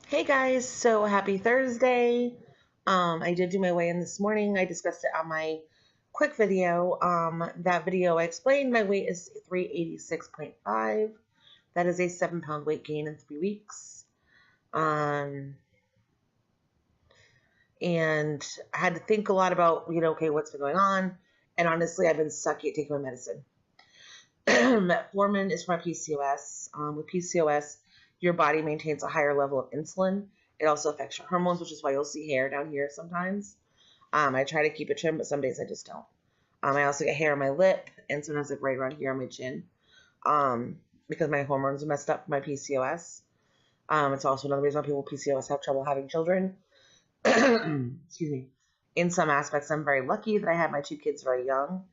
Hey guys, so happy Thursday. I did do my weigh-in this morning. I discussed it on my quick video. That video I explained my weight is 386.5. That is a 7-pound weight gain in 3 weeks. And I had to think a lot about, okay, what's been going on. And honestly, I've been sucky at taking my medicine. Metformin is for my PCOS. With PCOS, your body maintains a higher level of insulin. It also affects your hormones, which is why you'll see hair down here sometimes. I try to keep it trimmed, but some days I just don't. I also get hair on my lip and sometimes like right around here on my chin because my hormones are messed up from my PCOS. It's also another reason why people with PCOS have trouble having children. Excuse me. In some aspects, I'm very lucky that I had my 2 kids very young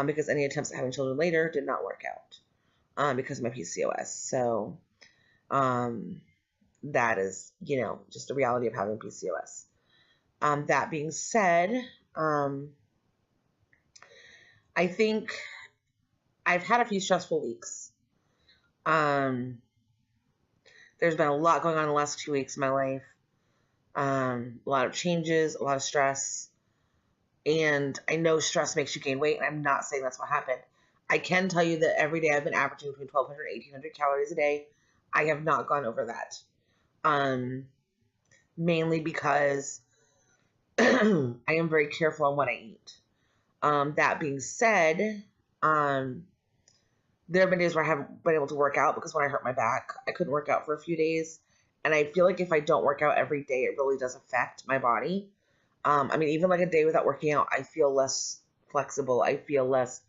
because any attempts at having children later did not work out because of my PCOS. So that is, just the reality of having PCOS. That being said, I think I've had a few stressful weeks. There's been a lot going on in the last 2 weeks in my life. A lot of changes, a lot of stress. And I know stress makes you gain weight, and I'm not saying that's what happened. I can tell you that every day I've been averaging between 1,200 and 1,800 calories a day. I have not gone over that. Mainly because I am very careful on what I eat. That being said, there have been days where I haven't been able to work out because when I hurt my back, I couldn't work out for a few days. And I feel like if I don't work out every day, it really does affect my body. Even like a day without working out, I feel less flexible. I feel less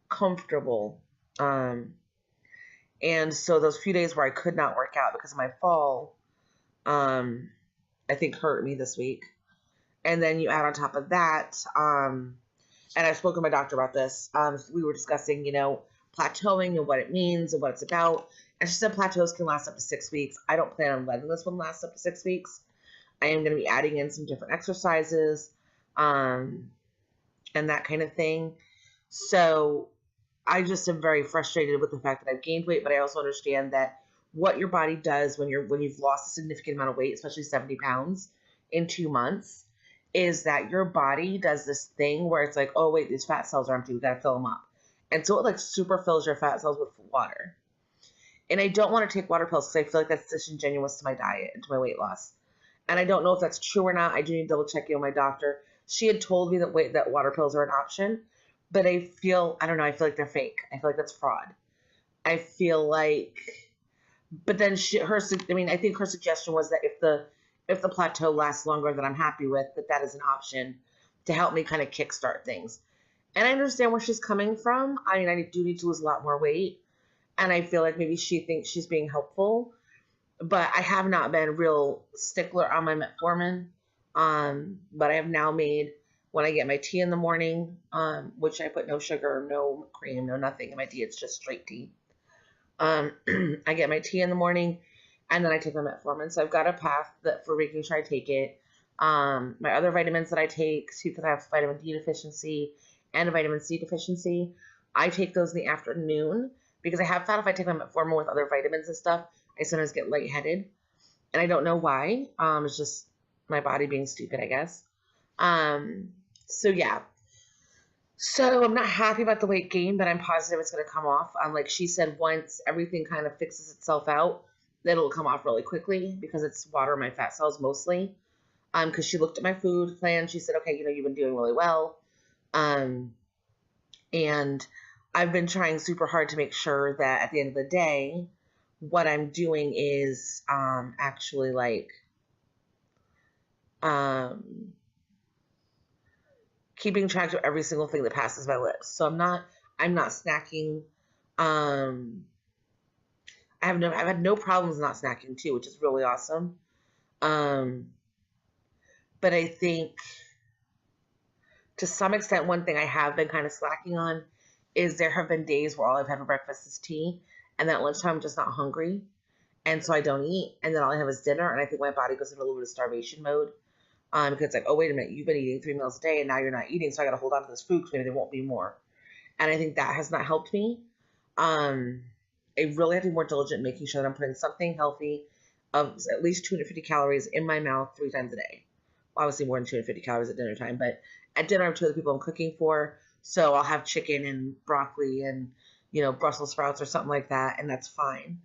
comfortable. And so those few days where I could not work out because of my fall, I think hurt me this week. And then you add on top of that, and I've spoken to my doctor about this. We were discussing, plateauing and what it means and what it's about. And she said plateaus can last up to 6 weeks. I don't plan on letting this one last up to 6 weeks. I am going to be adding in some different exercises, and that kind of thing. So I just am very frustrated with the fact that I've gained weight, but I also understand that what your body does when you've lost a significant amount of weight, especially 70 pounds in 2 months, is that your body does this thing where it's like, oh wait, these fat cells are empty, we gotta fill them up. And so it like super fills your fat cells with water. And I don't want to take water pills because I feel like that's disingenuous to my diet and to my weight loss. And I don't know if that's true or not. I do need to double check in with my doctor. She had told me that water pills are an option, but I feel like they're fake. I feel like that's fraud. I feel like, but then I think her suggestion was that if the plateau lasts longer than I'm happy with, that is an option to help me kind of kickstart things. And I understand where she's coming from. I do need to lose a lot more weight, and I feel like maybe she thinks she's being helpful, but I have not been a real stickler on my metformin. But I have now made, when I get my tea in the morning, which I put no sugar, no cream, no nothing in my tea, it's just straight tea. I get my tea in the morning, and then I take my metformin. So I've got a path for making sure I take it. My other vitamins that I take, because I have vitamin D deficiency and a vitamin C deficiency, I take those in the afternoon because I have found if I take my metformin with other vitamins and stuff, I sometimes get lightheaded, and I don't know why. It's just my body being stupid, I guess. So yeah. So I'm not happy about the weight gain, but I'm positive it's going to come off. Like she said, once everything kind of fixes itself out, it'll come off really quickly because it's water in my fat cells mostly. Because she looked at my food plan. She said, okay, you've been doing really well. And I've been trying super hard to make sure that at the end of the day, what I'm doing is actually like keeping track of every single thing that passes my lips. So I'm not snacking. I've had no problems not snacking too, which is really awesome. But I think to some extent, one thing I have been kind of slacking on is there have been days where all I've had for breakfast is tea, and then at lunchtime I'm just not hungry, and so I don't eat, and then all I have is dinner, and I think my body goes into a little bit of starvation mode. Because it's like, oh, wait a minute, you've been eating 3 meals a day, and now you're not eating, so I got to hold on to this food because maybe there won't be more. And I think that has not helped me. I really have to be more diligent in making sure that I'm putting something healthy of at least 250 calories in my mouth 3 times a day. Obviously more than 250 calories at dinner time, but at dinner I have 2 other people I'm cooking for, so I'll have chicken and broccoli and, you know, Brussels sprouts or something like that, and that's fine.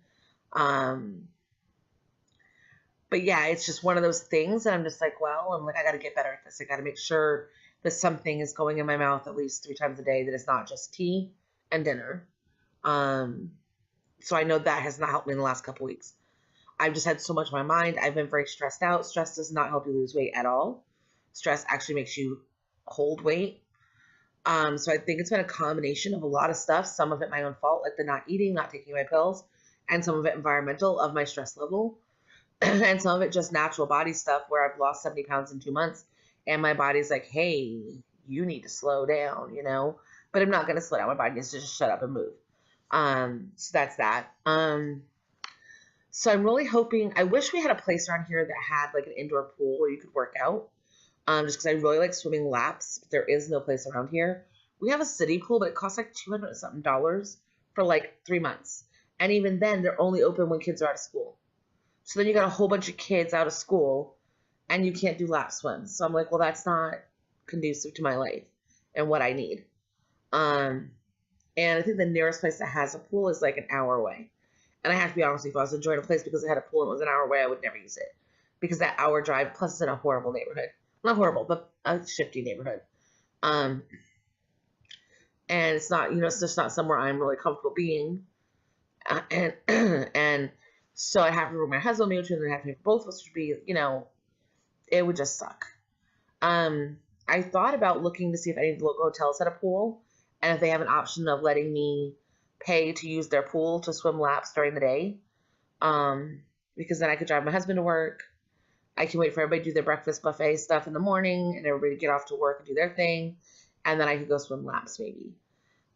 But yeah, it's just one of those things that I'm just like, well, I'm like, I got to get better at this. I got to make sure that something is going in my mouth at least 3 times a day, that it's not just tea and dinner. So I know that has not helped me in the last couple weeks. I've just had so much on my mind. I've been very stressed out. Stress does not help you lose weight at all. Stress actually makes you hold weight. So I think it's been a combination of a lot of stuff. Some of it my own fault, like the not eating, not taking my pills, and some of it environmental of my stress level. And some of it just natural body stuff where I've lost 70 pounds in 2 months and my body's like, hey, you need to slow down, you know, but I'm not going to slow down. My body needs to just shut up and move. So that's that. So I'm really hoping, I wish we had a place around here that had like an indoor pool where you could work out. Just because I really like swimming laps, but there is no place around here. We have a city pool, but it costs like $200 something for like 3 months. And even then they're only open when kids are out of school. So then you got a whole bunch of kids out of school and you can't do lap swims. So I'm like, well, that's not conducive to my life and what I need. And I think the nearest place that has a pool is like an hour away. And I have to be honest with you, if I was enjoying a place because it had a pool and it was an hour away, I would never use it. Because that hour drive, plus it's in a horrible neighborhood. Not horrible, but a shifty neighborhood. And it's not, you know, it's just not somewhere I'm really comfortable being. And so I have to bring my husband with me, and I have to pay for both of us to be, you know, it would just suck. I thought about looking to see if any of the local hotels had a pool, and if they have an option of letting me pay to use their pool to swim laps during the day. Because then I could drive my husband to work. I can wait for everybody to do their breakfast buffet stuff in the morning, and everybody to get off to work and do their thing, and then I could go swim laps maybe.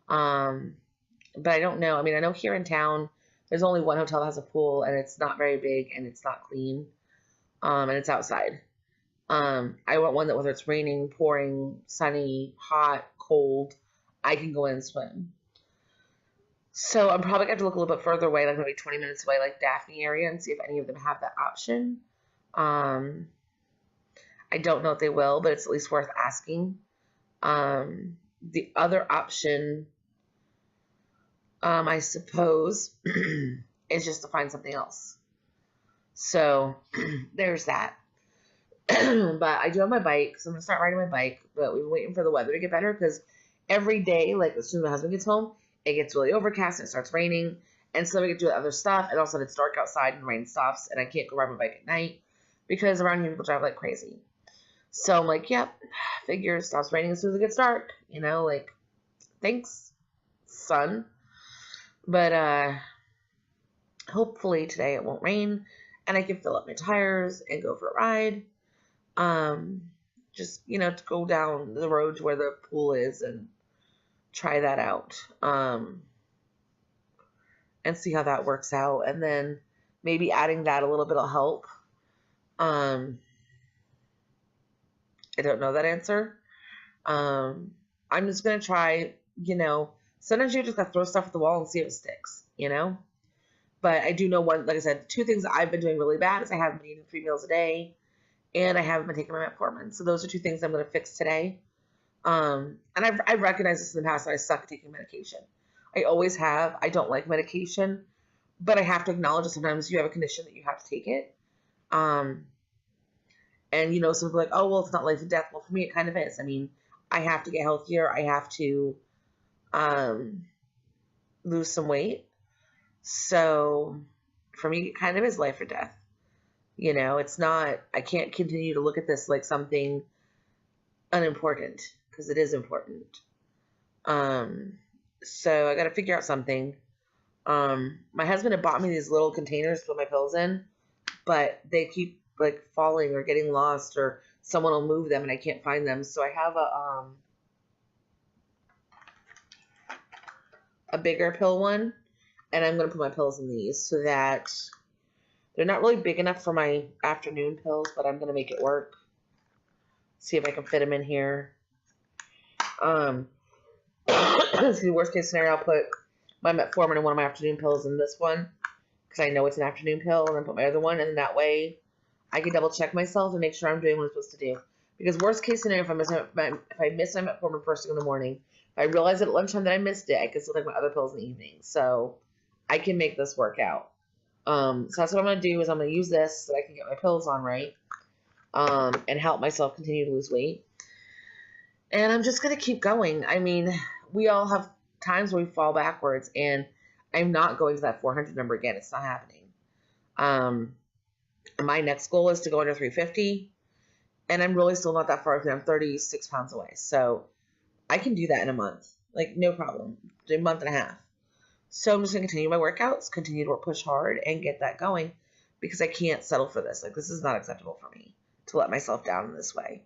But I don't know. I mean, I know here in town, there's only one hotel that has a pool, and it's not very big, and it's not clean, and it's outside. I want one that whether it's raining, pouring, sunny, hot, cold, I can go in and swim. So I'm probably going to have to look a little bit further away, like maybe 20 minutes away, like Daphne area, and see if any of them have that option. I don't know if they will, but it's at least worth asking. The other option, I suppose, is just to find something else. So there's that. But I do have my bike, so I'm going to start riding my bike, but we've been waiting for the weather to get better because every day, like as soon as my husband gets home, it gets really overcast and it starts raining, and so we get to do other stuff, and all of a sudden it's dark outside and the rain stops, and I can't go ride my bike at night because around here people drive like crazy. So I'm like, yep, figure it stops raining as soon as it gets dark, you know, like, thanks, sun. But hopefully today it won't rain, and I can fill up my tires and go for a ride. Just, you know, to go down the road to where the pool is and try that out. And see how that works out. And then maybe adding that a little bit will help. I don't know that answer. I'm just going to try, you know, sometimes you just got to throw stuff at the wall and see if it sticks, you know? But I do know one, like I said, 2 things that I've been doing really bad is I haven't been eating 3 meals a day, and I haven't been taking my metformin. So those are 2 things I'm going to fix today. And I've recognized this in the past that I suck at taking medication. I always have. I don't like medication, but I have to acknowledge that sometimes you have a condition that you have to take it. And, you know, some people are like, oh, well, it's not life and death. Well, for me, it kind of is. I mean, I have to get healthier. I have to lose some weight. So for me, it kind of is life or death. You know, it's not, I can't continue to look at this like something unimportant, because it is important. So I got to figure out something. My husband had bought me these little containers to put my pills in, but they keep like falling or getting lost, or someone will move them and I can't find them. So I have a bigger pill one, and I'm going to put my pills in these so that they're not really big enough for my afternoon pills, but I'm going to make it work. See if I can fit them in here. See, worst case scenario, I'll put my metformin in one of my afternoon pills in this one, because I know it's an afternoon pill, and then put my other one, and then that way I can double check myself and make sure I'm doing what I'm supposed to do. Because worst case scenario, if I miss my metformin first thing in the morning, if I realize at lunchtime that I missed it, I can still take my other pills in the evening. So I can make this work out. So that's what I'm going to do is I'm going to use this so that I can get my pills on right, and help myself continue to lose weight. And I'm just going to keep going. I mean, we all have times where we fall backwards, and I'm not going to that 400 number again. It's not happening. My next goal is to go under 350, and I'm really still not that far from. I'm 36 pounds away. So I can do that in a month. Like, no problem. A month and a half. So I'm just going to continue my workouts, continue to push hard, and get that going, because I can't settle for this. Like, this is not acceptable for me to let myself down in this way.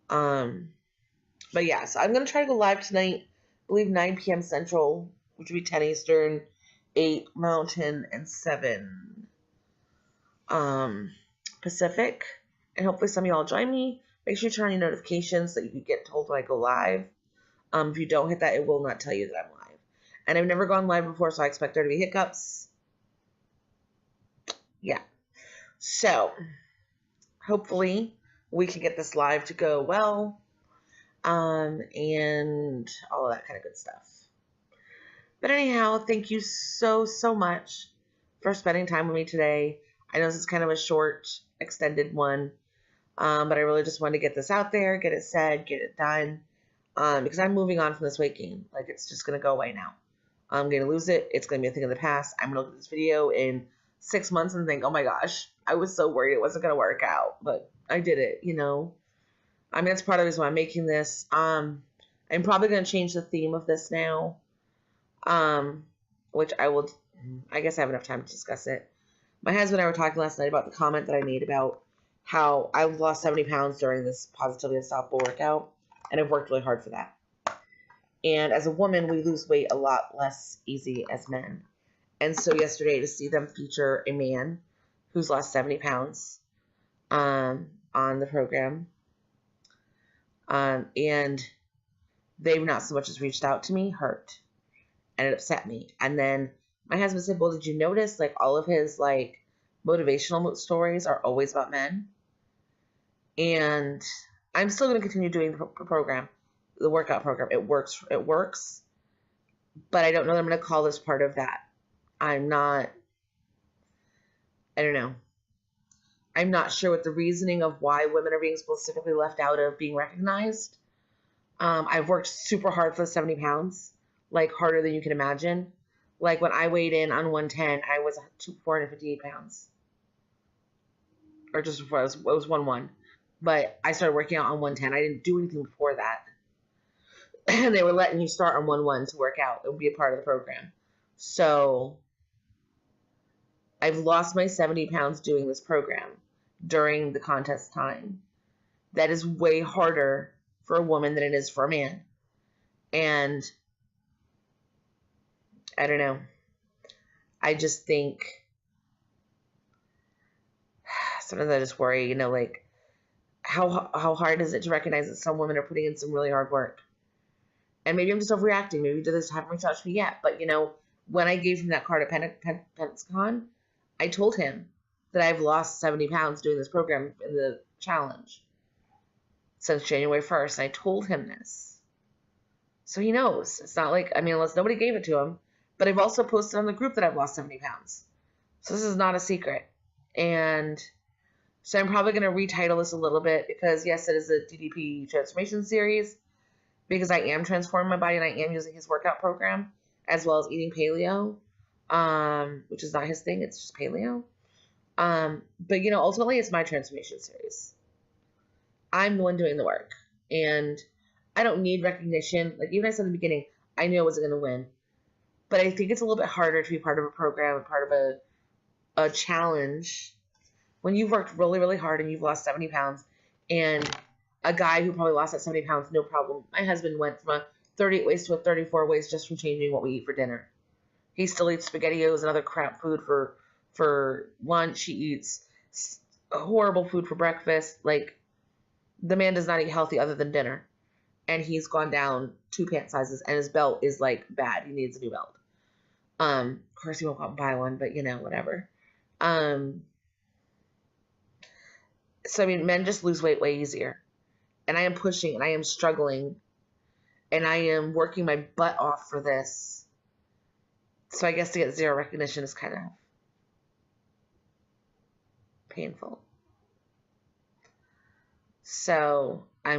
But yeah, so I'm going to try to go live tonight, I believe 9 p.m. Central, which would be 10 Eastern, 8 Mountain, and 7 Pacific. And hopefully some of y'all join me. Make sure you turn on your notifications so that you can get told when I go live. If you don't hit that, it will not tell you that I'm live. And I've never gone live before, so I expect there to be hiccups. Yeah. So, hopefully, we can get this live to go well. And all of that kind of good stuff. But anyhow, thank you so much for spending time with me today. I know this is kind of a short, extended one. But I really just wanted to get this out there, get it said, get it done. Because I'm moving on from this weight gain. Like, it's just going to go away now. I'm going to lose it. It's going to be a thing of the past. I'm going to look at this video in 6 months and think, oh my gosh, I was so worried it wasn't going to work out. But I did it, you know. I mean, that's part of the reason why I'm making this. I'm probably going to change the theme of this now. Which I guess I have enough time to discuss it. My husband and I were talking last night about the comment that I made about how I lost 70 pounds during this Positively Unstoppable workout. And I've worked really hard for that. And as a woman, we lose weight a lot less easy as men. And so yesterday, to see them feature a man who's lost 70 pounds on the program, and they've not so much as reached out to me, hurt. And it upset me. And then my husband said, well, did you notice, like, all of his, like, motivational stories are always about men? And I'm still going to continue doing the program, the workout program. It works, but I don't know that I'm going to call this part of that. I don't know. I'm not sure what the reasoning of why women are being specifically left out of being recognized. I've worked super hard for the 70 pounds, like harder than you can imagine. Like when I weighed in on 110, I was 458 pounds. Or just before, it was 1-1. But I started working out on 110. I didn't do anything before that. And they were letting you start on 1-1 to work out. It would be a part of the program. So I've lost my 70 pounds doing this program during the contest time. That is way harder for a woman than it is for a man. And I don't know. I just think sometimes I just worry, you know, like how hard is it to recognize that some women are putting in some really hard work? And maybe I'm just overreacting. Maybe this haven't reached out to me yet. But, you know, when I gave him that card at PensaCon, I told him that I've lost 70 pounds doing this program in the challenge since January 1st. And I told him this. So he knows. It's not like, I mean, unless nobody gave it to him. But I've also posted on the group that I've lost 70 pounds. So this is not a secret. And so I'm probably going to retitle this a little bit because, yes, it is a DDP transformation series because I am transforming my body and I am using his workout program as well as eating paleo, which is not his thing. It's just paleo. But, you know, ultimately it's my transformation series. I'm the one doing the work. And I don't need recognition. Like, even I said in the beginning, I knew I wasn't going to win. But I think it's a little bit harder to be part of a program and part of a challenge when you've worked really, really hard and you've lost 70 pounds and a guy who probably lost that 70 pounds, no problem. My husband went from a 38 waist to a 34 waist just from changing what we eat for dinner. He still eats SpaghettiOs and other crap food for lunch. He eats horrible food for breakfast. Like, the man does not eat healthy other than dinner. And he's gone down 2 pant sizes and his belt is, like, bad. He needs a new belt. Of course he won't go out and buy one, but whatever. Um, so I mean, men just lose weight way easier. And I am pushing and I am struggling and I am working my butt off for this. So I guess to get zero recognition is kind of painful. So, I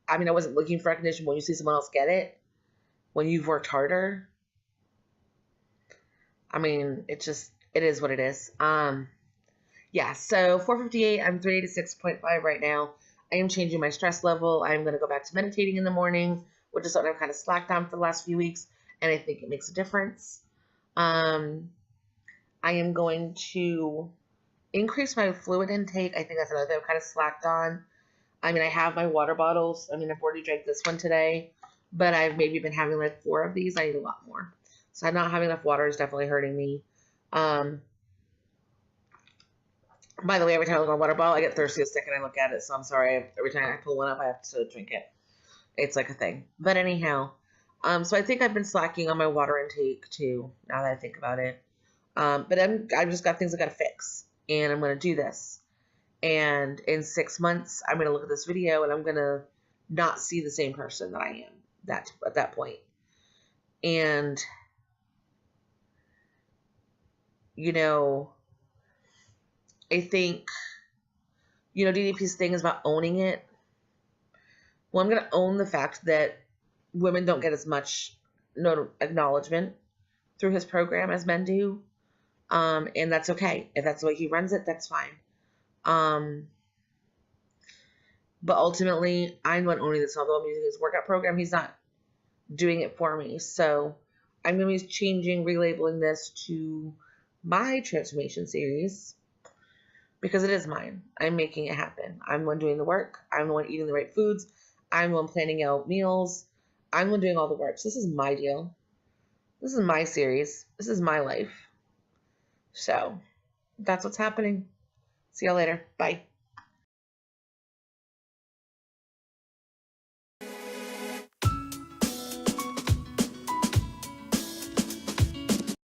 wasn't looking for recognition. When you see someone else get it, when you've worked harder, it is what it is. Yeah, so 4:58, I'm 386.5 right now. I am changing my stress level. I'm going to go back to meditating in the morning, which is something I've kind of slacked on for the last few weeks, and I think it makes a difference. I am going to increase my fluid intake. I think that's another thing I've kind of slacked on. I have my water bottles. I've already drank this one today, but I've maybe been having like 4 of these. I need a lot more. So not having enough water is definitely hurting me. By the way, every time I look at a water bottle, I get thirsty as sick and I look at it. So I'm sorry. Every time I pull one up, I have to drink it. It's like a thing. But anyhow, so I think I've been slacking on my water intake too, now that I think about it. But I've just got things I got to fix, and I'm going to do this. And in 6 months, I'm going to look at this video and I'm going to not see the same person that I am at that point. And, I think, DDP's thing is about owning it. Well, I'm going to own the fact that women don't get as much acknowledgement through his program as men do. And that's okay. If that's the way he runs it, that's fine. But ultimately, I'm the one owning this. Although I'm using his workout program, he's not doing it for me. So I'm going to be relabeling this to my transformation series because it is mine. I'm making it happen. I'm the one doing the work. I'm the one eating the right foods. I'm the one planning out meals. I'm the one doing all the work. So this is my deal. This is my series. This is my life. So that's what's happening. See y'all later. Bye.